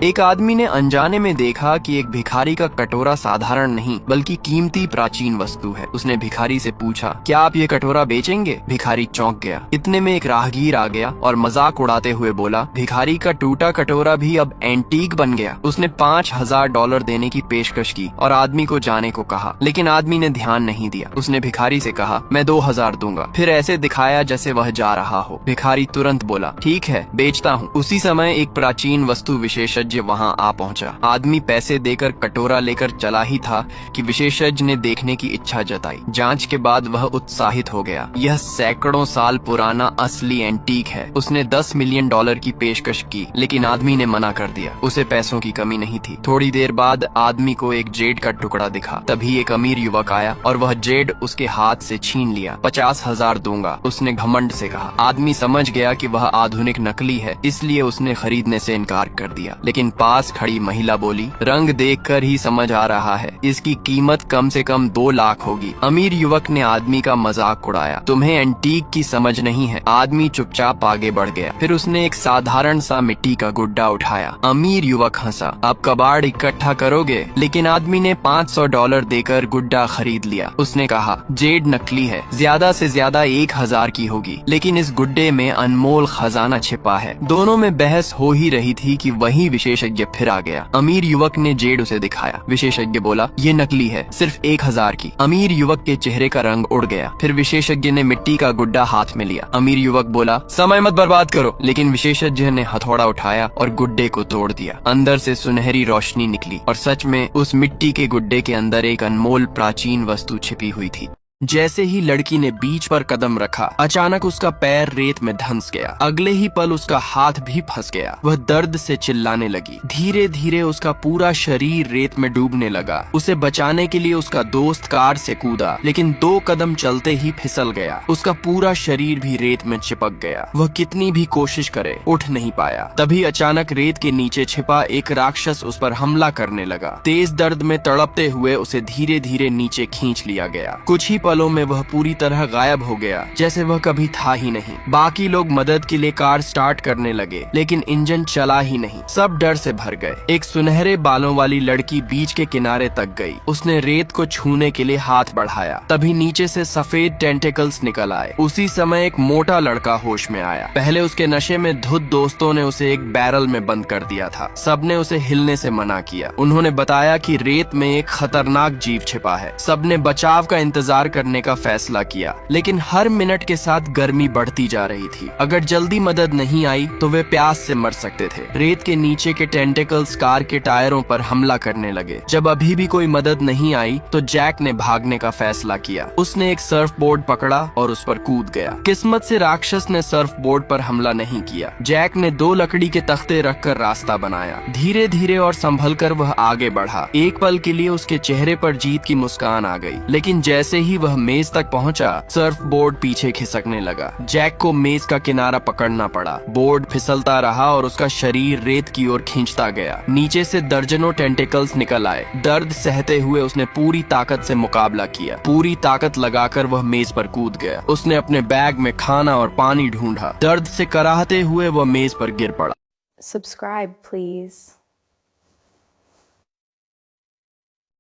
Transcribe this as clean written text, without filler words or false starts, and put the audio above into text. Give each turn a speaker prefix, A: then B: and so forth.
A: एक आदमी ने अनजाने में देखा कि एक भिखारी का कटोरा साधारण नहीं बल्कि कीमती प्राचीन वस्तु है। उसने भिखारी से पूछा, क्या आप ये कटोरा बेचेंगे? भिखारी चौंक गया। इतने में एक राहगीर आ गया और मजाक उड़ाते हुए बोला, भिखारी का टूटा कटोरा भी अब एंटीक बन गया। उसने $5000 देने की पेशकश की और आदमी को जाने को कहा, लेकिन आदमी ने ध्यान नहीं दिया। उसने भिखारी से कहा, मैं 2000 दूंगा। फिर ऐसे दिखाया जैसे वह जा रहा हो। भिखारी तुरंत बोला, ठीक है, बेचता हूँ। उसी समय एक प्राचीन वस्तु विशेषज्ञ वहाँ आ पहुँचा। आदमी पैसे देकर कटोरा लेकर चला ही था कि विशेषज्ञ ने देखने की इच्छा जताई। जांच के बाद वह उत्साहित हो गया। यह सैकड़ों साल पुराना असली एंटीक है। उसने $10 मिलियन की पेशकश की, लेकिन आदमी ने मना कर दिया। उसे पैसों की कमी नहीं थी। थोड़ी देर बाद आदमी को एक जेड का टुकड़ा दिखा। तभी एक अमीर युवक आया और वह जेड उसके हाथ से छीन लिया। 50,000 दूंगा, उसने घमंड से कहा। आदमी समझ गया कि वह आधुनिक नकली है, इसलिए उसने खरीदने से इनकार कर दिया। लेकिन पास खड़ी महिला बोली, रंग देखकर ही समझ आ रहा है, इसकी कीमत कम से कम 2 लाख होगी। अमीर युवक ने आदमी का मजाक उड़ाया, तुम्हें एंटीक की समझ नहीं है। आदमी चुपचाप आगे बढ़ गया। फिर उसने एक साधारण सा मिट्टी का गुड्डा उठाया। अमीर युवक हंसा, अब कबाड़ इकट्ठा करोगे? लेकिन आदमी ने $500 देकर गुड्डा खरीद लिया। उसने कहा, जेड नकली है, ज्यादा से ज्यादा 1000 की होगी, लेकिन इस गुड्डे में अनमोल खजाना छिपा है। दोनों में बहस हो ही रही थी कि वही विशेषज्ञ फिर आ गया। अमीर युवक ने जेड उसे दिखाया। विशेषज्ञ बोला, ये नकली है, सिर्फ 1000 की। अमीर युवक के चेहरे का रंग उड़ गया। फिर विशेषज्ञ ने मिट्टी का गुड्डा हाथ में लिया। अमीर युवक बोला, समय मत बर्बाद करो। लेकिन विशेषज्ञ ने हथौड़ा उठाया और गुड्डे को तोड़ दिया। अंदर से सुनहरी रोशनी निकली और सच में उस मिट्टी के गुड्डे के अंदर एक अनमोल प्राचीन वस्तु छिपी हुई थी। जैसे ही लड़की ने बीच पर कदम रखा, अचानक उसका पैर रेत में धंस गया। अगले ही पल उसका हाथ भी फंस गया। वह दर्द से चिल्लाने लगी। धीरे धीरे उसका पूरा शरीर रेत में डूबने लगा। उसे बचाने के लिए उसका दोस्त कार से कूदा, लेकिन 2 कदम चलते ही फिसल गया। उसका पूरा शरीर भी रेत में चिपक गया। वह कितनी भी कोशिश करे, उठ नहीं पाया। तभी अचानक रेत के नीचे छिपा एक राक्षस उस पर हमला करने लगा। तेज दर्द में तड़पते हुए उसे धीरे धीरे नीचे खींच लिया गया। कुछ ही पलों में वह पूरी तरह गायब हो गया, जैसे वह कभी था ही नहीं। बाकी लोग मदद के लिए कार स्टार्ट करने लगे, लेकिन इंजन चला ही नहीं। सब डर से भर गए। एक सुनहरे बालों वाली लड़की बीच के किनारे तक गई। उसने रेत को छूने के लिए हाथ बढ़ाया। तभी नीचे से सफेद टेंटिकल्स निकल आए। उसी समय एक मोटा लड़का होश में आया। पहले उसके नशे में धुत दोस्तों ने उसे एक बैरल में बंद कर दिया था। सबने उसे हिलने से मना किया। उन्होंने बताया कि रेत में एक खतरनाक जीव छिपा है। सबने बचाव का इंतजार करने का फैसला किया, लेकिन हर मिनट के साथ गर्मी बढ़ती जा रही थी। अगर जल्दी मदद नहीं आई तो वे प्यास से मर सकते थे। रेत के नीचे के टेंटिकल्स कार के टायरों पर हमला करने लगे। जब अभी भी कोई मदद नहीं आई तो जैक ने भागने का फैसला किया। उसने एक सर्फ बोर्ड पकड़ा और उस पर कूद गया। किस्मत से राक्षस ने सर्फ बोर्ड पर हमला नहीं किया। जैक ने 2 लकड़ी के तख्ते रखकर रास्ता बनाया। धीरे धीरे और संभल कर वह आगे बढ़ा। एक पल के लिए उसके चेहरे पर जीत की मुस्कान आ गई, लेकिन जैसे ही वह मेज तक पहुंचा, सर्फ बोर्ड पीछे खिसकने लगा। जैक को मेज का किनारा पकड़ना पड़ा। बोर्ड फिसलता रहा और उसका शरीर रेत की ओर खींचता गया। नीचे से दर्जनों टेंटिकल्स निकल आए। दर्द सहते हुए उसने पूरी ताकत से मुकाबला किया। पूरी ताकत लगाकर वह मेज पर कूद गया। उसने अपने बैग में खाना और पानी ढूंढा। दर्द से कराहते हुए वह मेज पर गिर पड़ा।
B: Subscribe, please.